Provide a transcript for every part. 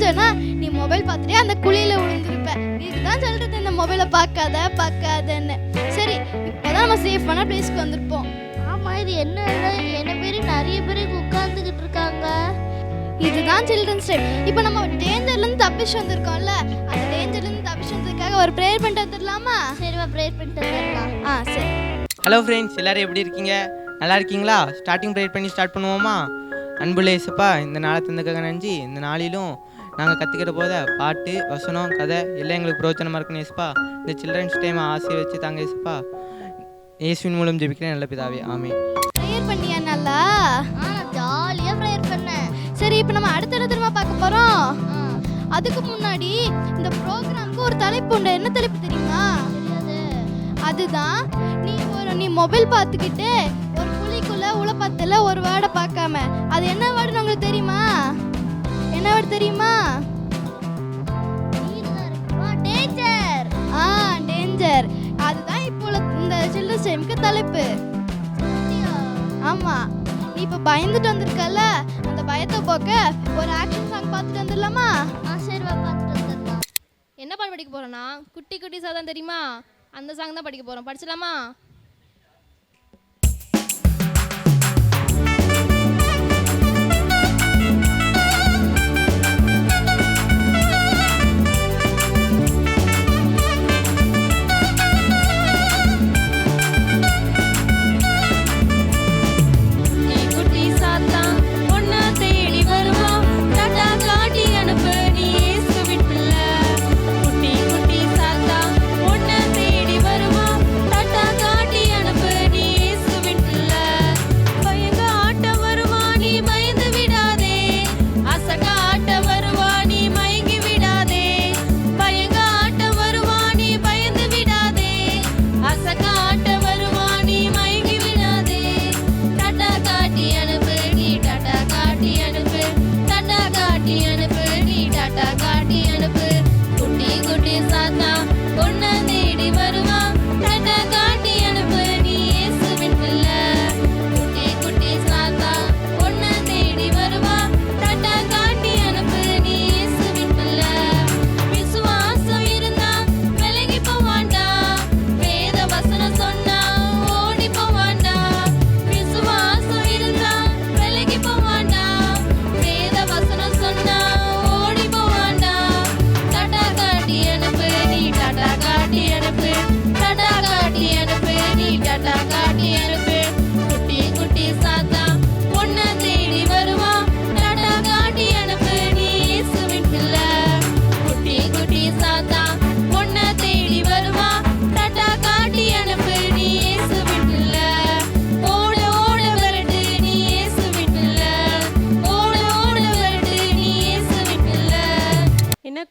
கொஞ்சனா நீ மொபைல் பார்த்துட்டே அந்த குழியில விழுந்துருப்ப. இதுதான் சொல்றது இந்த மொபைலை பார்க்காதன்னு. சரி, இப்போதான் நம்ம சேஃபான பிளேஸ்க்கு வந்திருப்போம். ஆமா, இது என்ன பேர் நிறைய பேர் உட்கார்ந்துகிட்டு இருக்காங்க. இதுதான் சில்ட்ரன்ஸ் டைம். இப்போ நம்ம டேஞ்சர்லேருந்து தப்பிச்சு வந்திருக்கோம்ல, அந்த டேஞ்சர்லேருந்து தப்பிச்சு வந்ததுக்காக ஒரு ப்ரேயர் பண்ணிட்டு வந்துடலாமா? சரிவா, ப்ரேயர் பண்ணிட்டு வந்துடலாம். சரி. ஹலோ ஃப்ரெண்ட்ஸ், எல்லோரும் எப்படி இருக்கீங்க? நல்லா இருக்கீங்களா? ஸ்டார்டிங் ப்ரேயர் பண்ணி ஸ்டார்ட் பண்ணுவோமா? அன்புள்ள இயேசுப்பா, இந்த நாளை தந்ததுக்காக நன்றி. இந்த நாளிலும் நாங்கள் கற்றுக்கிற போத பாட்டு, வசனம், கதை எல்லாம் எங்களுக்கு பிரோஜனமாக இருக்கணும் இயேசுப்பா. இந்த சில்ட்ரன்ஸ் டைம் ஆசையை வச்சு தாங்க இயேசுப்பா. இயேசுவின் மூலம் ஜெபிக்கிறேன் நல்ல பிதாவே, ஆமென். ப்ரேயர் பண்ணியா? நல்லா ஜாலியாக ப்ரேயர் பண்ணேன். சரி, இப்போ நம்ம அடுத்த என்ன திரும்ப பார்க்க போகிறோம். அதுக்கு முன்னாடி இந்த ப்ரோக்ராமுக்கு ஒரு தலைப்பு உண்டு. என்ன தலைப்பு தெரியுமா? அதுதான் நீ மொபைல் பார்த்துக்கிட்டு ஒரு குழிக்குள்ள உளப்பத்தில் ஒரு வேர்டை பார்க்காம, அது என்ன வேர்டுன்னு உங்களுக்கு தெரியுமா? என்ன வேர்டு தெரியுமா? டேஞ்சர். டேஞ்சர். அதுதான் இப்போ இந்த சில்ட்ரன்ஸ் டைமுக்கு தலைப்பு. ஆமா, நீ இப்போ பயந்துட்டு வந்திருக்கல, அந்த பயத்தை போக்க ஒரு ஆக்ஷன் சாங் பார்த்துட்டு வந்துடலாமா? சரிவா, பார்த்துட்டு வந்துடலாம். என்ன பாட்டு படிக்க போகிறோன்னா, குட்டி குட்டி சாதம் தெரியுமா? அந்த சாங் தான் படிக்க போகிறோம். படிச்சலாமா?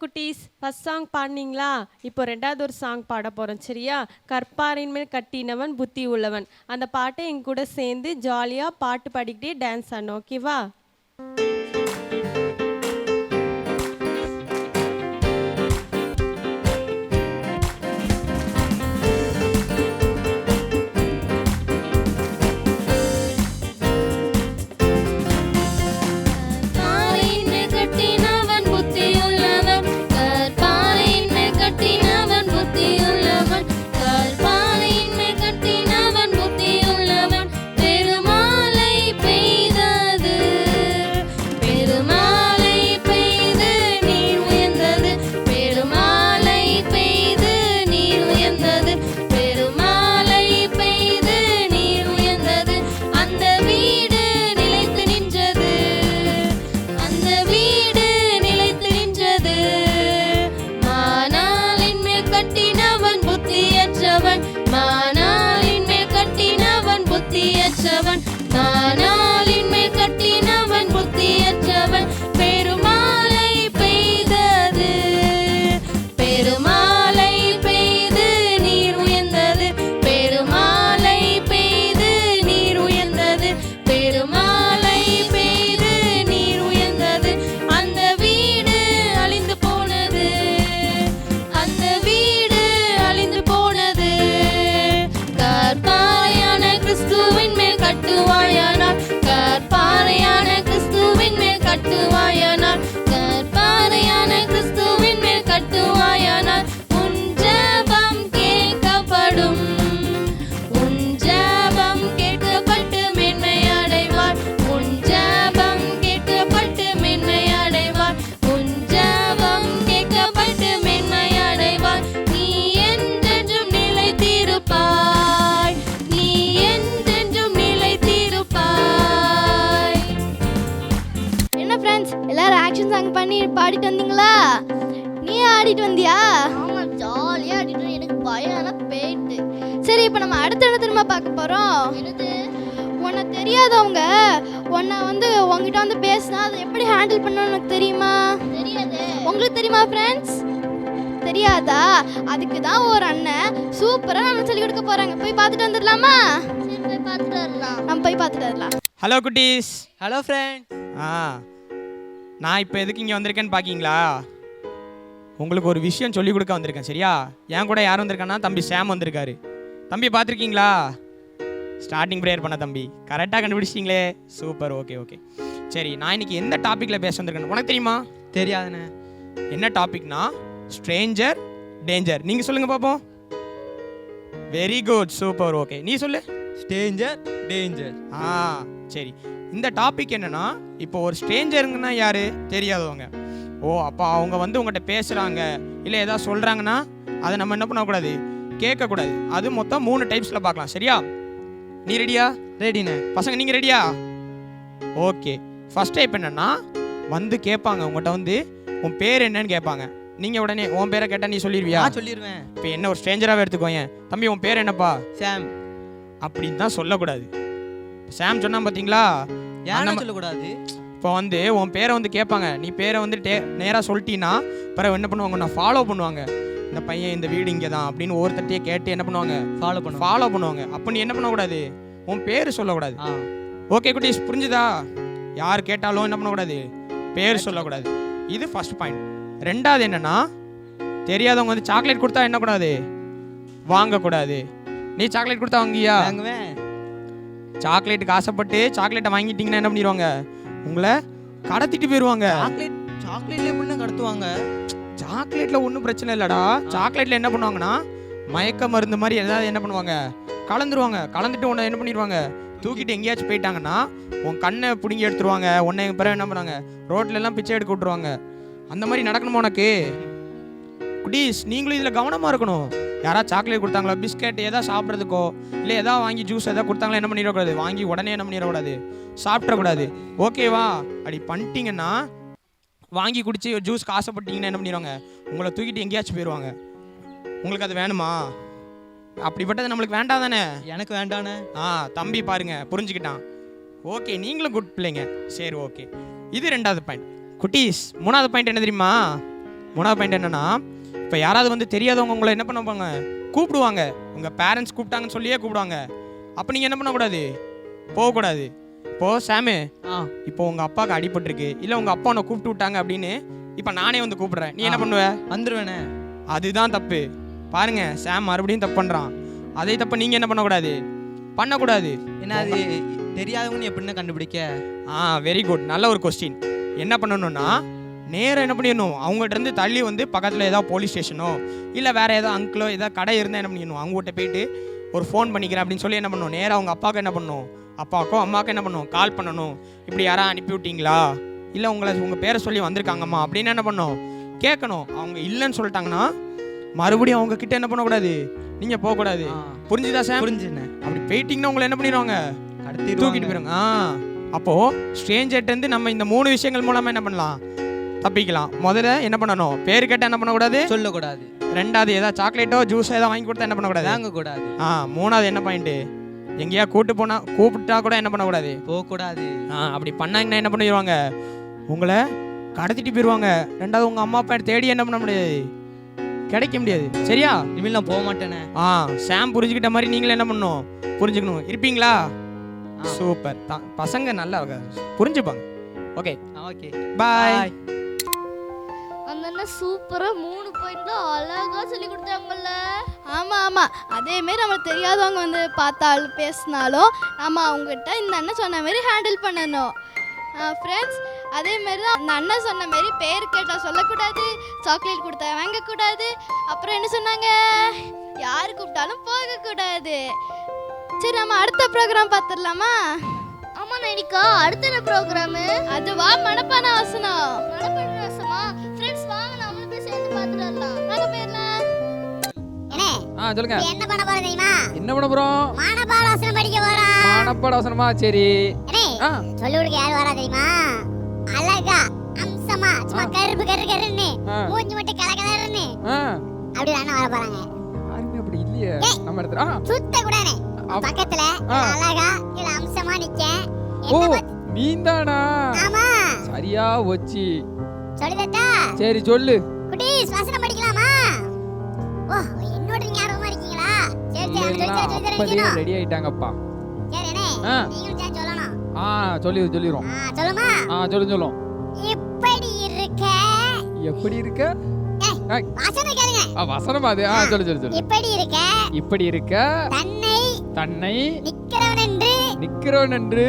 குட்டீஸ், ஃபர்ஸ்ட் சாங் பாடினீங்களா? இப்போ ரெண்டாவது ஒரு சாங் பாட போகிறோம். சரியா? கற்பாரின் மேல் கட்டினவன் புத்தி உள்ளவன். அந்த பாட்டை எங்க கூட சேர்ந்து ஜாலியாக பாட்டு பாடிக்கிட்டே டான்ஸ் ஆடணும். ஓகேவா? பெருமாளை பெய்தது மோட்டிவேஷன் சாங் பண்ணி பாடிட்டு வந்தீங்களா? நீ ஆடிட்டு வந்தியா? ஆமா, ஜாலியா ஆடிட்டு எனக்கு பயம் போயிட்டு. சரி, இப்போ நம்ம அடுத்து என்ன தெரியுமா பார்க்க போறோம்? என்னது? உன்னை தெரியாதவங்க உன்னை வந்து உங்ககிட்ட வந்து பேசினா அதை எப்படி ஹேண்டில் பண்ணணும்னு உனக்கு தெரியுமா? தெரியாது. உங்களுக்கு தெரியுமா ஃப்ரெண்ட்ஸ்? தெரியாதா? அதுக்கு தான் ஒரு அண்ணன் சூப்பராக நம்ம சொல்லி கொடுக்க போறாங்க. போய் பார்த்துட்டு வந்துடலாமா? சரி, போய் பார்த்துட்டு வரலாம். நம்ம போய் பார்த்துட்டு வரலாம். ஹலோ குட்டீஸ். Hello friend. நான் இப்போ எதுக்கு இங்கே வந்திருக்கேன்னு பார்க்கிங்களா? உங்களுக்கு ஒரு விஷயம் சொல்லிக் கொடுக்க வந்திருக்கேன். சரியா? என் கூட யார் வந்திருக்கான்னா தம்பி சாம் வந்திருக்காரு. தம்பி பார்த்துருக்கீங்களா? ஸ்டார்டிங் ப்ரேயர் பண்ண தம்பி. கரெக்டாக கண்டுபிடிச்சிட்டிங்களே. சூப்பர். Okay okay. சரி, நான் இன்னைக்கு எந்த டாப்பிக்கில் பேச வந்திருக்கேன் உனக்கு தெரியுமா? தெரியாதுண்ணே. என்ன டாபிக்னா ஸ்ட்ரேஞ்சர் டேஞ்சர். நீங்கள் சொல்லுங்கள் பார்ப்போம். Very good, super. ஓகே, நீ சொல்லு. Stranger danger. சரி, இந்த டாபிக் என்னன்னா, இப்போ ஒரு ஸ்ட்ரேஞ்சருங்கன்னா யாரு? தெரியாதவங்க. அப்போ அவங்க வந்து உங்கள்கிட்ட பேசுகிறாங்க இல்லை ஏதாவது சொல்கிறாங்கன்னா அதை நம்ம என்ன பண்ணக்கூடாது? கேட்கக்கூடாது. அது மொத்தம் 3 டைப்ஸில் பார்க்கலாம். சரியா? நீ ரெடியா? ரெடிண்ணே. பசங்க நீங்கள் ரெடியா? ஓகே. ஃபர்ஸ்ட் டைப் என்னன்னா, வந்து கேட்பாங்க உங்கள்கிட்ட வந்து உன் பேர் என்னன்னு கேட்பாங்க. நீங்கள் உடனே உன் பேரை கேட்டால் நீ சொல்லிடுவியா? சொல்லிடுவேன். இப்போ என்ன ஒரு ஸ்ட்ரேஞ்சராகவே எடுத்துக்கோங்க. தம்பி உன் பேர் என்னப்பா? சாம். அப்படின்னு தான் சொல்லக்கூடாது. சாம் சொன்னா பார்த்தீங்களா? யாரும் சொல்லக்கூடாது. இப்போ வந்து உன் பேரை வந்து கேட்பாங்க. நீ பேரை வந்து நேராக சொல்லிட்டீங்கன்னா பிறகு என்ன பண்ணுவாங்க? நான் ஃபாலோ பண்ணுவாங்க. இந்த பையன் இந்த வீடு இங்கே தான் அப்படின்னு ஒவ்வொருத்தட்டையே கேட்டு என்ன பண்ணுவாங்க? ஃபாலோ பண்ணுவாங்க. அப்போ நீ என்ன பண்ணக்கூடாது? உன் பேர் சொல்லக்கூடாது. ஓகே குட்டீஸ், புரிஞ்சுதா? யார் கேட்டாலும் என்ன பண்ணக்கூடாது? பேர் சொல்லக்கூடாது. இது ஃபர்ஸ்ட் பாயிண்ட். ரெண்டாவது என்னன்னா, தெரியாதவங்க வந்து சாக்லேட் கொடுத்தா என்ன கூடாது? வாங்கக்கூடாது. நீ சாக்லேட் கொடுத்தா வாங்கியா? வாங்குவேன். சாக்லேட்டுக்கு ஆசைப்பட்டு சாக்லேட்டை வாங்கிட்டீங்கன்னா என்ன பண்ணிடுவாங்க? உங்களை கடத்திட்டு போயிடுவாங்க. சாக்லேட்ல எப்படின்னா கடத்துவாங்க? சாக்லேட்ல ஒன்றும் பிரச்சனை இல்லைடா. சாக்லேட்ல என்ன பண்ணுவாங்கன்னா மயக்க மருந்து மாதிரி ஏதாவது என்ன பண்ணுவாங்க? கலந்துருவாங்க. கலந்துட்டு உன்னை என்ன பண்ணிடுவாங்க? தூக்கிட்டு எங்கேயாச்சும் போயிட்டாங்கன்னா உன் கண்ணை பிடுங்கி எடுத்துருவாங்க. உன்னை பிறகு என்ன பண்ணுவாங்க? ரோட்ல எல்லாம் பிச்சை எடுக்க விட்டுருவாங்க. அந்த மாதிரி நடக்கணுமா உனக்கு? குட்டீஸ், நீங்களும் இதில் கவனமாக இருக்கணும். யாராவது சாக்லேட் கொடுத்தாங்களோ, பிஸ்கெட் எதாவது சாப்பிட்றதுக்கோ இல்லை எதாவது வாங்கி ஜூஸ் எதாவது கொடுத்தாங்களோ என்ன பண்ணிடக்கூடாது? வாங்கி உடனே என்ன பண்ணிடக்கூடாது? சாப்பிட்றக்கூடாது. ஓகேவா? அப்படி பண்ணிட்டீங்கன்னா, வாங்கி குடிச்சு ஜூஸ்க்கு ஆசைப்பட்டீங்கன்னா என்ன பண்ணிடுவாங்க? உங்களை தூக்கிட்டு எங்கேயாச்சும் போயிடுவாங்க. உங்களுக்கு அது வேணுமா? அப்படிப்பட்டது நம்மளுக்கு வேண்டாம் தானே? எனக்கு வேண்டானே. தம்பி பாருங்க புரிஞ்சுக்கிட்டான். ஓகே, நீங்களும் குட் பிள்ளைங்க. சரி, ஓகே. இது 2வது பாயிண்ட். குட்டீஸ், 3வது பாயிண்ட் என்ன தெரியுமா? 3வது பாயிண்ட் என்னன்னா, இப்போ யாராவது வந்து தெரியாதவங்க உங்களை என்ன பண்ணுவாங்க? கூப்பிடுவாங்க. உங்கள் பேரண்ட்ஸ் கூப்பிட்டாங்கன்னு சொல்லியே கூப்பிடுவாங்க. அப்போ நீங்கள் என்ன பண்ணக்கூடாது? போகக்கூடாது. இப்போது சாமு, இப்போ உங்கள் அப்பாவுக்கு அடிபட்டிருக்கு இல்லை உங்கள் அப்பா உன்னை கூப்பிட்டு விட்டாங்க அப்படின்னு இப்போ நானே வந்து கூப்பிடுறேன். நீ என்ன பண்ணுவ? வந்துருவேனே. அதுதான் தப்பு. பாருங்க, சாம் மறுபடியும் தப்பு பண்ணுறான். அதே தப்பை நீங்கள் என்ன பண்ணக்கூடாது? பண்ணக்கூடாது. என்ன அது தெரியாதவங்க எப்படின்னா கண்டுபிடிக்க? வெரி குட், நல்ல ஒரு கொஸ்டின். என்ன பண்ணணும்னா, நேராக என்ன பண்ணிடணும்? அவங்ககிட்ட இருந்து தள்ளி வந்து பக்கத்தில் ஏதாவது போலீஸ் ஸ்டேஷனோ இல்லை வேறு ஏதாவது அங்கிளோ ஏதாவது கடை இருந்தால் என்ன பண்ணிடணும்? அவங்ககிட்ட போயிட்டு ஒரு ஃபோன் பண்ணிக்கிறேன் அப்படின்னு சொல்லி என்ன பண்ணணும்? நேராக அவங்க அப்பாவுக்கு என்ன பண்ணணும்? அப்பாவுக்கோ அம்மாவுக்கும் என்ன பண்ணணும்? கால் பண்ணணும். இப்படி யாராவது அனுப்பி விட்டீங்களா இல்லை உங்கள் பேரை சொல்லி வந்திருக்காங்கம்மா அப்படின்னு என்ன பண்ணணும்? கேட்கணும். அவங்க இல்லைன்னு சொல்லிட்டாங்கன்னா மறுபடியும் அவங்க கிட்ட என்ன பண்ணக்கூடாது? நீங்கள் போகக்கூடாது. புரிஞ்சுதா சார்? புரிஞ்சுண்ணேன். அப்படி போயிட்டீங்கன்னா உங்களை என்ன பண்ணிடுவாங்க? தூக்கிட்டு போயிடுங்க. அப்போது ஸ்ட்ரேஞ்சர்ட்டேருந்து நம்ம இந்த 3 விஷயங்கள் மூலமாக என்ன பண்ணலாம்? தப்பிக்கலாம். முதல்ல என்ன பண்ணணும்? பேர் கேட்டால் என்ன பண்ணக்கூடாது? சொல்லக்கூடாது. 2வது ஏதாவது சாக்லேட்டோ ஜூஸோ ஏதாவது வாங்கி கொடுத்தா என்ன பண்ணக்கூடாது? வாங்கக்கூடாது. 3வது என்ன பாயிண்ட்டு? எங்கேயா கூப்பிட்டா கூட என்ன பண்ணக்கூடாது? போகக்கூடாது. அப்படி பண்ணாங்கன்னா என்ன பண்ணிடுவாங்க? உங்களை கடத்திட்டு போயிடுவாங்க. 2வது உங்கள் அம்மா அப்பா தேடி என்ன பண்ண முடியாது? கிடைக்க முடியாது. சரியா? இனிமேல் நான் போக மாட்டேனே. சாம் புரிஞ்சுக்கிட்ட மாதிரி நீங்களும் என்ன பண்ணணும்? புரிஞ்சுக்கணும். இருப்பீங்களா? சூப்பர். பசங்க நல்லா புரிஞ்சுப்பாங்க. ஓகே ஓகே, பாய். அந்த அண்ணன் சூப்பரா 3 பாயிண்ட்ல அழகா சொல்லி கொடுத்தாங்கல்ல. ஆமாம். அதேமாரி நம்மளுக்கு தெரியாதவங்க வந்து பார்த்தாலும் பேசினாலும் நம்ம அவங்ககிட்ட இந்த அண்ணன் சொன்ன மாரி ஹேண்டில் பண்ணணும். ஃப்ரெண்ட்ஸ், அதேமாரி தான் அந்த அண்ணன் சொன்ன மாரி பேர் கேட்டால் சொல்லக்கூடாது, சாக்லேட் கொடுத்தா வாங்கக்கூடாது, அப்புறம் என்ன சொன்னாங்க? யார் கூப்பிட்டாலும் போகக்கூடாது. சரி, நம்ம அடுத்த ப்ரோக்ராம் பார்த்துடலாமா? ஆமா நைனிகா, அடுத்த என்ன ப்ரோக்ராமு? அதுவா மனப்பான வசனம். மனப்பாட வசனமா? ஃப்ரெண்ட்ஸ் வாங்க நம்மளும் போய் சேர்ந்து பார்த்துட்டு வரலாம். வாங்க போயிடலாம். சொல்லுங்க. என்ன பண்ண போறோம் தெரியுமா? என்ன பண்ண போறோம்? மனப்பாட வசனம் படிக்க போறோம். மனப்பாட வசனமா? சரி. சொல்லி கொடுக்க யார் வரா தெரியுமா? அழகா அம்சமா ஆமா சும்மா கருப்பு கரு கருன்னு ஆ. மூஞ்சி மட்டும் கலகலன்னு ஆ, அப்படி தானே வர போறாங்க. யாருமே அப்படி இல்லையே நம்ம இடத்துல. சுத்த கூடானே பக்கத்துல ஆ. அழகா இல்ல அம்சமா நிக்கேன். ஓ என்ன பத்தி- நீந்தானா? ஆமா சரியா வச்சி. சொல்லுதட்டா சரி சொல்லு. குட்டீஸ் வசனம் படிக்கலாமா? ஓ என்னோட நீங்க ஆர்வமா இருக்கீங்களா? சரி சரி இல்லைங்களா, அப்பதே சொல்லணும். ரெடி ஆயிட்டாங்கப்பா. சரி அண்ணே ஆ. நீங்களும் சேர்ந்து சொல்லணும். சொல்லிடுறோம். சொல்லுமா? சொல்லும். இப்படி இருக்க எப்படி இருக்க? ஏய், வசனம் கேளுங்க. வசனமா அது? சொல்லு. இப்படி இருக்க இப்படி இருக்க தன்னை நிக்கிறவன் என்று நிக்கிறவன் என்று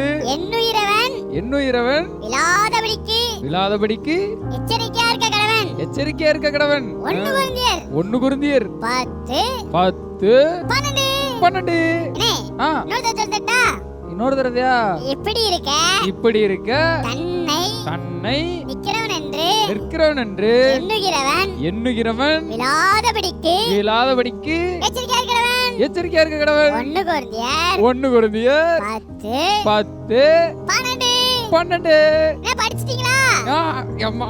எண்ணுயிரவன் விழாதபடிக்கு எச்சரிக்கையா இருக்க கடவன். எச்சரிக்கையா இருக்க கடவன். 1 குருந்தியர் 10 10 12 12. அண்ணே, இன்னொரு சொல்லட்டா? இன்னொரு தடவையா? இப்படி இருக்க தன்னை நிற்கிறவன் என்று எண்ணுகிறவன் விழாதபடிக்கு எச்சரிக்கையா இருக்க கடவன். 1 குருந்தியர் 10 12. படிச்சிட்டீங்களா? அம்மா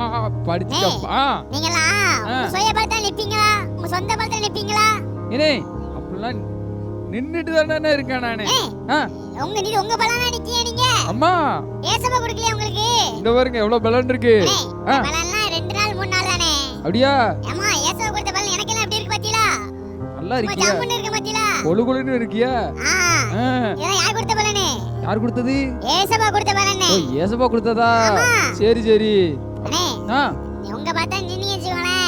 படிச்சுக்கப்பா. நீங்களாம் சுய பலத்தால நிப்பீங்களா? உங்க சொந்த பலத்தால நிப்பீங்களா? இனே அப்படிலாம் நின்னுட்டு தானே இருக்கேன் நானு. உங்க பலனா நிக்கீங்க நீங்க. அம்மா ஏசப்பா கொடுக்கலையா உங்களுக்கு? இந்த பாருங்க எவ்வளவு பலன் இருக்கு. பலன்லாம் 2 நாள் 3 நாள் தானே. அப்படியா? அம்மா ஏசப்பா கொடுத்த பலன் எனக்கு எல்லாம் எப்படி இருக்கு பாத்தீங்களா? நல்லா இருக்கியா? ஜாமுன் இருக்கு பாத்தீங்களா? கொழுகுலுன்னு இருக்கியா? இதெல்லாம் யார் கொடுத்த பலனே? யார் கொடுத்தது? ஏசப்பா கொடுத்த பலனே. ஓ ஏசப்பா கொடுத்ததா? சரி அண்ணே உங்க பார்த்தா நின்னீங்க ஜீவனே.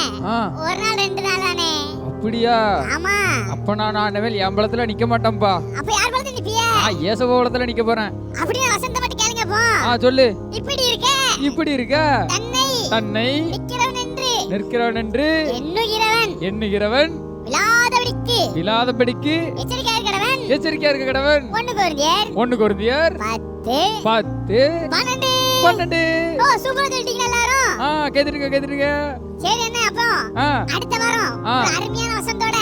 ஒரு நாள் 2 நாள் தானே. அப்படியா? ஆமா. அப்ப நான் ஆண்டவன் என் பலத்துல நிக்க மாட்டேன்பா. அப்ப யார் பலத்துல நிப்பியா? ஏசப்பா பலத்துல நிக்க போறேன். அப்படியே வசந்த மட்டும் கேளுங்க போ. சொல்லு. இப்படி இருக்க தன்னை நிற்கிறவன் என்று எண்ணுகிறவன் விழாதபடிக்கு எச்சரிக்கையா இருக்க கடவன். 1 கொரிந்தியர் 10 12. ஓ சூப்பரா சொல்லிட்டீங்க எல்லாரும். கேத்துருங்க. சரி அண்ணே அப்புறம் அடுத்த வாரம் ஒரு அருமையான வசந்தோட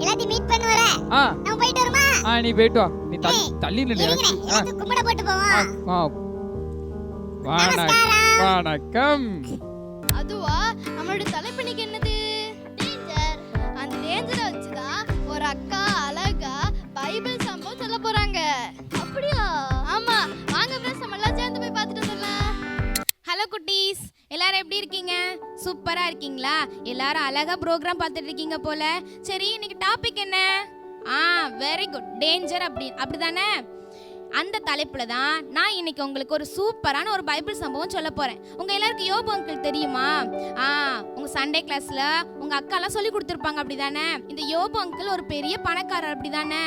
எல்லாத்தையும் மீட் பண்ண வரேன். நம்ம போயிட்டு வருமா? நீ போயிட்டு வா. நீ தள்ளி நில்லு. எனக்கு கும்பிட போட்டு போவோம். வணக்கம். அதுவா நம்மளோட தலைப்பு இன்னைக்கு என்னது? டேஞ்சர். அந்த டேஞ்சரை வச்சுதான் ஒரு அக்கா அழகா பைபிள் சம்பவம் சொல்ல போறாங்க. அப்படியா? ஆமா வாங்க ஃப்ரெண்ட்ஸ் நம்ம எல்லாம் சேர்ந்து போய் பார்த்துட்டு வந்துடலாம். ஹலோ குட்டீஸ், எல்லாரும் எப்படி இருக்கீங்க? சூப்பரா இருக்கீங்களா? எல்லாரும் அழகா ப்ரோக்ராம் பார்த்துட்டு இருக்கீங்க போல. சரி, இன்னைக்கு டாபிக் என்ன? Very good, danger. அப்படிதானே? அந்த தலைப்புல தான் நான் இன்னைக்கு உங்களுக்கு ஒரு சூப்பரான ஒரு பைபிள் சம்பவம் சொல்ல போறேன். உங்க எல்லாருக்கும் யோபு அங்கிள் தெரியுமா? உங்க சண்டே கிளாஸ்ல உங்க அக்காலாம் சொல்லி கொடுத்துருப்பாங்க, அப்படிதானே? இந்த யோபு அங்கிள் ஒரு பெரிய பணக்காரர், அப்படிதானே?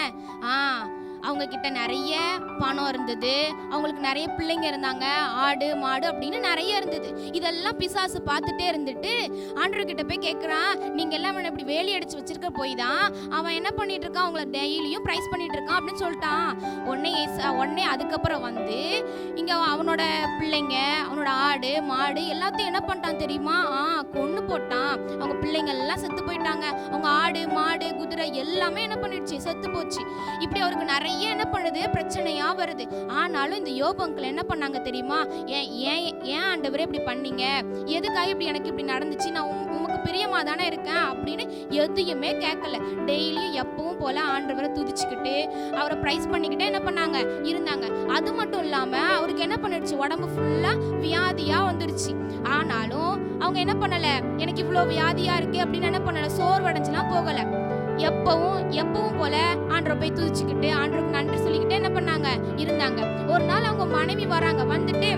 அவங்க கிட்ட நிறைய பணம் இருந்தது, அவங்களுக்கு நிறைய பிள்ளைங்க இருந்தாங்க, ஆடு மாடு அப்படின்னு நிறைய இருந்தது. இதெல்லாம் பிசாசு பார்த்துட்டே இருந்துட்டு ஆண்டவர் கிட்ட போய் கேட்குறான், நீங்க எல்லாம் அவனை இப்படி வேலி அடிச்சு வச்சிருக்க போய் தான் அவன் என்ன பண்ணிட்டு இருக்கான், அவங்கள டெய்லியும் ப்ரைஸ் பண்ணிட்டு இருக்கான் அப்படின்னு சொல்லிட்டான். உடனே அதுக்கப்புறம் வந்து இங்க அவனோட பிள்ளைங்க, அவனோட ஆடு மாடு எல்லாத்தையும் என்ன பண்ணிட்டான் தெரியுமா? கொன்னு போட்டான். அவங்க பிள்ளைங்க எல்லாம் செத்து போயிட்டாங்க. அவங்க ஆடு மாடு குதிரை எல்லாமே என்ன பண்ணிடுச்சு, செத்து போச்சு. இப்படி அவருக்கு நிறைய என்ன பண்ணுது, பிரச்சனையா வருது. ஆனாலும் இந்த யோபு அங்கிள் என்ன பண்ணாங்க தெரியுமா? ஏன் ஆண்டவரே இப்படி பண்ணீங்க, எதுக்காக இப்படி எனக்கு இப்படி நடந்துச்சு, நான் உமக்கு பிரியமா தானே இருக்கேன் அப்படின்னு எதையுமே கேட்கல. டெய்லியும் எப்பவும் போல ஆண்டவரை துதிச்சுக்கிட்டு அவரை பிரைஸ் பண்ணிக்கிட்டே என்ன பண்ணாங்க இருந்தாங்க. அது மட்டும் இல்லாம அவருக்கு என்ன பண்ணிடுச்சு, உடம்பு ஃபுல்லா வியாதியா வந்துடுச்சு. ஆனாலும் அவங்க என்ன பண்ணல, எனக்கு இவ்வளவு வியாதியா இருக்கு அப்படின்னு என்ன பண்ணல, சோர்வடைஞ்சுலாம் போகல. எப்பவும் போல ஆண்டவரை போய் துதிச்சுக்கிட்டு ஆண்டவருக்கு நன்றி சொல்லிக்கிட்டே என்ன பண்ணாங்க இருந்தாங்க. ஒரு நாள் அவங்க மனைவி வராங்க, வந்துட்டு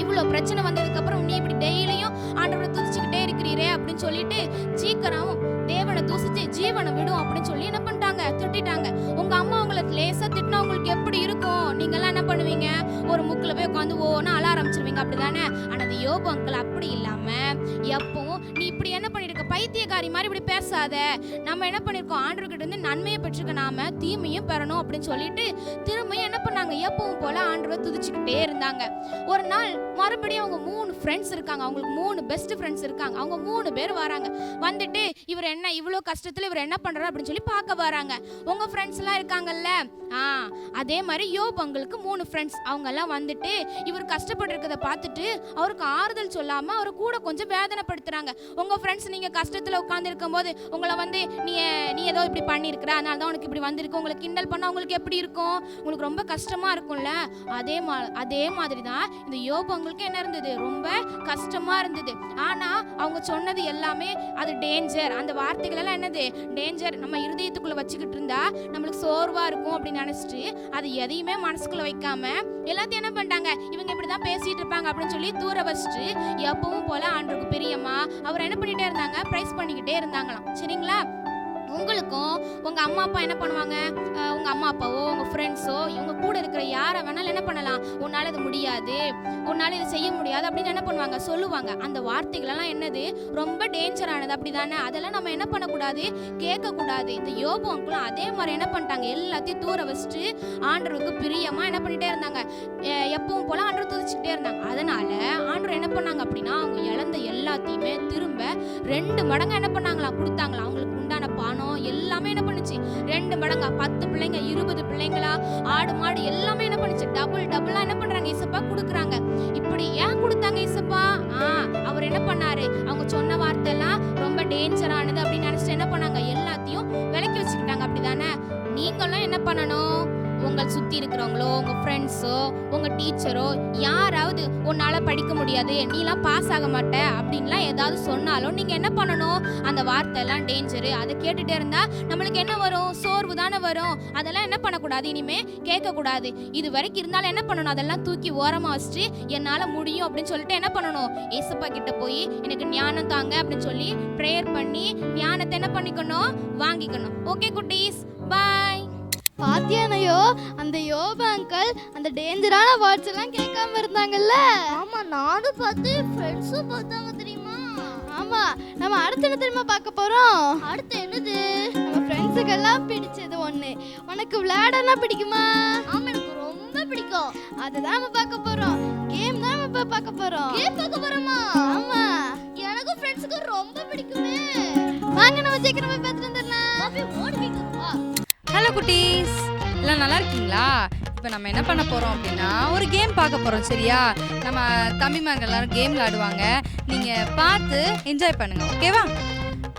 இவ்வளவு பிரச்சனை வந்ததுக்கு அப்புறம் நீ இப்படி டெய்லியும் ஆண்டவரை துதிச்சுக்கிட்டே இருக்கிறீரே அப்படின்னு சொல்லிட்டு சீக்கிரம் தேவனை தூசிச்சு ஜீவனை விடும் அப்படின்னு சொல்லி என்ன பண்ணிட்டாங்க, திட்டாங்க. உங்க அம்மா உங்களுக்கு லேசா திட்டினா உங்களுக்கு எப்படி இருக்கும்? நீங்க எல்லாம் என்ன பண்ணுவீங்க, ஒரு முக்குல போய் உட்காந்து ஓன்னு அழ ஆரம்பிச்சிருவீங்க, அப்படிதானே? ஆனா அந்த யோபு அங்கிள் அப்படி இல்லாம எப்பவும் நீ இப்படி என்ன பண்ணிருக்க பைத்தியக்காரி மாதிரி இப்படி பேசாத. நம்ம என்ன பண்ணிருக்கோம், ஆண்டவர்கிட்ட இருந்து நன்மையை பெற்றுக்க, நாம தீமையும் பெறணும் அப்படின்னு சொல்லிட்டு திரும்பியும் என்ன பண்ணாங்க, எப்பவும் போல ஆண்டவரை துதிச்சுக்கிட்டே இருந்தாங்க. ஒரு நாள் மறுபடியும் அவங்க 3 ஃப்ரெண்ட்ஸ் இருக்காங்க, அவங்களுக்கு 3 பெஸ்ட் ஃப்ரெண்ட்ஸ் இருக்காங்க. அவங்க 3 பேர் வராங்க. வந்துட்டு இவர் என்ன இவ்வளோ கஷ்டத்தில் இவர் என்ன பண்ணுறாரு அப்படின்னு சொல்லி பார்க்க வராங்க. உங்கள் ஃப்ரெண்ட்ஸ் எல்லாம் இருக்காங்கல்ல, அதே மாதிரி யோப் அவங்களுக்கு 3 ஃப்ரெண்ட்ஸ். அவங்கெல்லாம் வந்துட்டு இவர் கஷ்டப்பட்டு இருக்கிறத பார்த்துட்டு அவருக்கு ஆறுதல் சொல்லாமல் அவரை கூட கொஞ்சம் வேதனைப்படுத்துகிறாங்க. உங்கள் ஃப்ரெண்ட்ஸ் நீங்கள் கஷ்டத்தில் உட்காந்து இருக்கும்போது உங்களை வந்து நீ ஏதோ இப்படி பண்ணியிருக்கிற, அதனால தான் உனக்கு இப்படி வந்திருக்கு, உங்களுக்கு கிண்டல் பண்ணால் உங்களுக்கு எப்படி இருக்கும், உங்களுக்கு ரொம்ப கஷ்டமாக இருக்கும்ல. அதே மாதிரி தான் இந்த யோப் அவங்களுக்கு என்ன இருந்தது, ரொம்ப கஷ்டமாக இருந்தது. ஆனால் அவங்க சொன்னது எல்லாமே அது டேஞ்சர். அந்த வார்த்தைகள் எல்லாம் என்னது, டேஞ்சர். நம்ம இருதயத்துக்குள்ளே வச்சுக்கிட்டு இருந்தா நம்மளுக்கு சோர்வாக இருக்கும் அப்படின்னு நினச்சிட்டு அது எதையுமே மனசுக்குள்ளே வைக்காம எல்லாத்தையும் என்ன பண்ணிட்டாங்க, இவங்க இப்படி தான் பேசிகிட்டு இருப்பாங்க அப்படின்னு சொல்லி தூர வச்சுட்டு எப்பவும் போல ஆண்டவருக்கு பிரியமா அவர் என்ன பண்ணிகிட்டே இருந்தாங்க, ப்ரைஸ் பண்ணிக்கிட்டே இருந்தாங்களாம். சரிங்களா? உங்களுக்கும் உங்கள் அம்மா அப்பா என்ன பண்ணுவாங்க, உங்கள் அம்மா அப்பாவோ உங்கள் ஃப்ரெண்ட்ஸோ இவங்க கூட இருக்கிற யாரை வேணாலும் என்ன பண்ணலாம், உன்னால் இது முடியாது, உன்னால் இது செய்ய முடியாது அப்படின்னு என்ன பண்ணுவாங்க, சொல்லுவாங்க. அந்த வார்த்தைகளெல்லாம் என்னது, ரொம்ப டேஞ்சரானது. அப்படி தானே? அதெல்லாம் நம்ம என்ன பண்ணக்கூடாது, கேட்கக்கூடாது. இந்த யோபு அங்கிளும் அதே மாதிரி என்ன பண்ணிட்டாங்க, எல்லாத்தையும் தூர வச்சுட்டு ஆண்டவருக்கு பிரியமாக என்ன பண்ணிகிட்டே இருந்தாங்க, எப்பவும் போல் ஆண்டவர் துதிச்சுக்கிட்டே இருந்தாங்க. அதனால் ஆண்டவர் என்ன பண்ணாங்க அப்படின்னா, அவங்க இழந்த எல்லாத்தையுமே திரும்ப 2 மடங்கு என்ன பண்ணாங்களாம், கொடுத்தாங்களாம். அவங்களுக்கு உண்டான பணம் எல்லாமே என்ன பண்ணுச்சு, 2 மடங்கா, 10 பிள்ளைங்க 20 பிள்ளைங்களா, ஆடு மாடு எல்லாமே என்ன பண்ணுச்சு, டபுளா என்ன பண்றாங்க, இசப்பா கொடுக்குறாங்க. இப்படி ஏன் கொடுத்தாங்க இசப்பா? அவர் என்ன பண்ணாரு, அவங்க சொன்ன வார்த்தை எல்லாம் ரொம்ப டேஞ்சரானது அப்படின்னு நினைச்சிட்டு என்ன பண்ணாங்க, எல்லாத்தையும் விலக்கி வச்சுக்கிட்டாங்க. அப்படிதானே? நீங்களும் என்ன பண்ணணும், உங்கள் சுற்றி இருக்கிறவங்களோ உங்கள் ஃப்ரெண்ட்ஸோ உங்கள் டீச்சரோ யாராவது உன்னால் படிக்க முடியாது, நீலாம் பாஸ் ஆக மாட்ட அப்படின்லாம் ஏதாவது சொன்னாலும் நீங்கள் என்ன பண்ணணும், அந்த வார்த்தை எல்லாம் டேஞ்சரு, அதை கேட்டுகிட்டே இருந்தால் நம்மளுக்கு என்ன வரும், சோர்வு தானே வரும். அதெல்லாம் என்ன பண்ணக்கூடாது, இனிமேல் கேட்கக்கூடாது. இது வரைக்கும் இருந்தாலும் என்ன பண்ணணும், அதெல்லாம் தூக்கி ஓரமாக வச்சுட்டு என்னால் முடியும் அப்படின்னு சொல்லிட்டு என்ன பண்ணணும், ஏசப்பா கிட்ட போய் எனக்கு ஞானம் தாங்க அப்படின்னு சொல்லி ப்ரேயர் பண்ணி ஞானத்தை என்ன பண்ணிக்கணும், வாங்கிக்கணும். ஓகே குட்டீஸ், பாய். பாத்தியானையோ அந்த யோபு அங்கிள் அந்த டேஞ்சரான வேர்ட்ஸ் எல்லாம் கேட்காம இருந்தாங்கல்ல. ஆமா, நானும் பார்த்து ஃப்ரெண்ட்ஸும் பார்த்தாங்க தெரியுமா. ஆமா, நம்ம அடுத்து என்ன தெரியுமா பார்க்க போறோம்? அடுத்து என்னது, நம்ம ஃப்ரெண்ட்ஸுக்கு எல்லாம் பிடிச்சது ஒண்ணு. உனக்கு விளையாடனா பிடிக்குமா? ஆமா, எனக்கு ரொம்ப பிடிக்கும். அதுதான் நம்ம பார்க்க போறோம். கேம் தான் நம்ம பார்க்க போறோம். கேம் பார்க்க போறோமா? ஆமா, எனக்கும் ஃப்ரெண்ட்ஸுக்கு ரொம்ப பிடிக்குமே. வாங்க நம்ம சீக்கிரமா பார்த்துட்டு வந்துடலாம். பாப்பி ஓடி போயிட்டு வா. ஹலோ குட்டீஸ், எல்லாம் நல்லா இருக்கீங்களா? இப்போ நம்ம என்ன பண்ண போகிறோம் அப்படின்னா ஒரு கேம் பார்க்க போகிறோம். சரியா? நம்ம தம்பிமார்கள் எல்லாரும் கேம் விளாடுவாங்க, நீங்கள் பார்த்து என்ஜாய் பண்ணுங்கள். ஓகேவா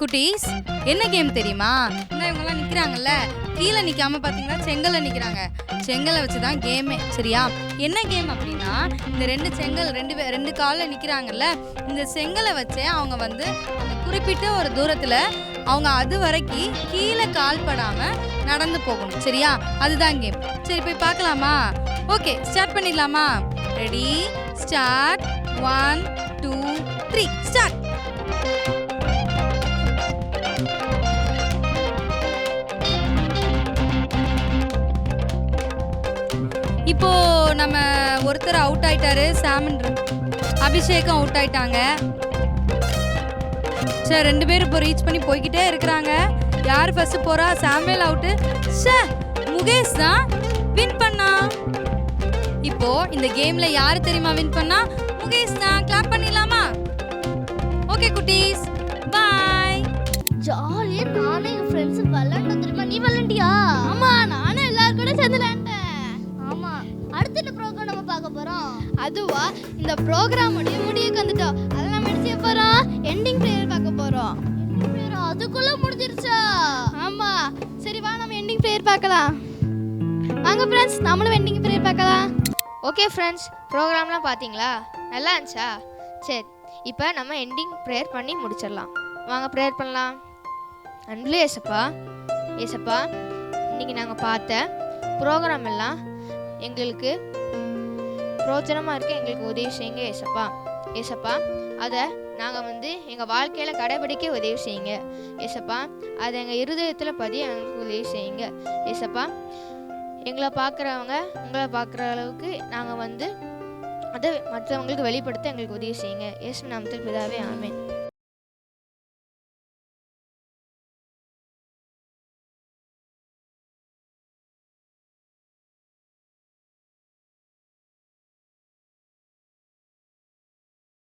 குட்டீஸ்? என்ன கேம் தெரியுமா? இன்னும் இவங்கெல்லாம் நிற்கிறாங்கல்ல, கீழே நிற்காம பார்த்தீங்கன்னா செங்கலை நிற்கிறாங்க. செங்கலை வச்சு தான் கேமே. சரியா? என்ன கேம் அப்படின்னா, இந்த 2 செங்கல் 2 காலில் நிற்கிறாங்கல்ல, இந்த செங்கலை வச்சே அவங்க வந்து அந்த குறிப்பிட்ட ஒரு தூரத்தில் அவங்க அது வரைக்கும் கீழே கால் படாமல் நடந்து போகணும். சரியா? அதுதான் கேம். சரி, போய் பார்க்கலாமா? ஓகே, ஸ்டார்ட் பண்ணிடலாமா? Ready, start. 1 2 3 ஸ்டார்ட். இப்போ நம்ம ஒருத்தர் அவுட் ஆயிட்டாரு, சாமன். அபிஷேகம் அவுட் ஆயிட்டாங்க. சரி, 2 பேரும் இப்போ ரீச் பண்ணி போய்கிட்டே இருக்கிறாங்க. யார் ஃபர்ஸ்ட் போறா? Samuel out. முகேஷ் தான் வின் பண்ணா. இப்போ இந்த கேம்ல யாரு தெரியுமா வின் பண்ணா? முகேஷ் தான். கிளாப் பண்ணிடலாமா? ஓகே குட்டீஸ், பாய். ஜாலியா நானே என் ஃப்ரெண்ட்ஸ் விளையாண்டோம் தெரியுமா. நீ விளையாண்டியா? ஆமா, நானும் எல்லாரும் கூட சேர்ந்து விளையாண்டேன். ஆமா. அடுத்த என்ன ப்ரோக்ராம் நம்ம பார்க்க போறோம்? அதுவா, இந்த ப்ரோக்ராம் முடிவுக்கு வந்துட்டோம். அதெல்லாம் நம்ம என்ன செய்ய போறோம்? எண்டிங் ப்ரேயர் பார்க்க போறோம். அதுக்குள்ள முடிஞ்சிருச்சா? ஆமா, சரி வா நம்ம எண்டிங் ப்ரேயர் பார்க்கலாம். வாங்க ஃப்ரெண்ட்ஸ், நம்மளும் எண்டிங் ப்ரேயர் பார்க்கலாம். ஓகே ஃப்ரெண்ட்ஸ், ப்ரோக்ராம்லாம் பார்த்தீங்களா? நல்லா இருந்துச்சா? சரி, இப்போ நம்ம எண்டிங் ப்ரேயர் பண்ணி முடிச்சிடலாம். வாங்க ப்ரேயர் பண்ணலாம். அன்புலே ஏசப்பா, இன்றைக்கி நாங்கள் பார்த்த ப்ரோக்ராம் எல்லாம் எங்களுக்கு பிரோஜனமாக இருக்க எங்களுக்கு உதவி செய்யுங்க ஏசப்பா. அதை நாங்கள் வந்து எங்கள் வாழ்க்கையில் கடைபிடிக்க உதவி செய்யுங்க ஏசப்பா. அதை எங்கள் இருதயத்தில் பதிய எங்களுக்கு உதவி செய்யுங்க ஏசப்பா. எங்களை பார்க்குறவங்க உங்களை பார்க்குற அளவுக்கு நாங்கள் வந்து அதை மற்றவங்களுக்கு வெளிப்படுத்த எங்களுக்கு உதவி செய்யுங்க. இயேசு நாமத்தில் பிதாவே, ஆமென்.